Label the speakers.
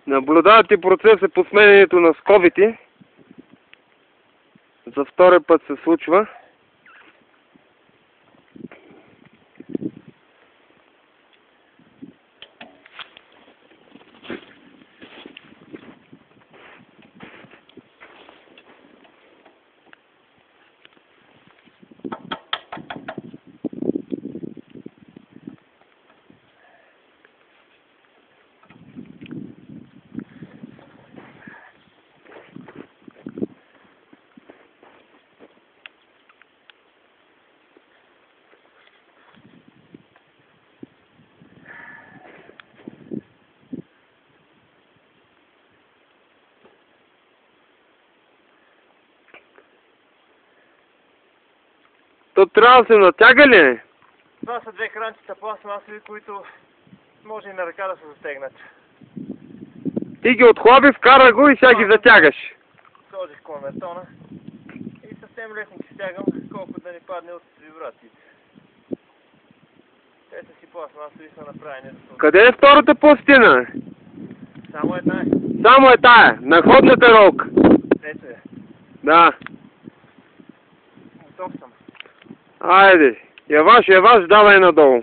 Speaker 1: Наблюдавате процеса по сменянето на скобите. За втори път се случва. То трябва да се натяга ли?
Speaker 2: Това са две кранчета пластмасови, които може и на ръка да се затегнат.
Speaker 1: Ти ги отхлаби, вкара го и сега ги затягаш.
Speaker 2: Сложих конвертона и съвсем лесно ги стягам, колко да ни падне от вибрациите. Те са си пластмасови, са направени за това.
Speaker 1: Къде е втората пластина?
Speaker 2: Само една е.
Speaker 1: Само е тая, на ходната ролка.
Speaker 2: Ето е.
Speaker 1: Да.
Speaker 2: Готов съм.
Speaker 1: Айде, яваш, давай надолу.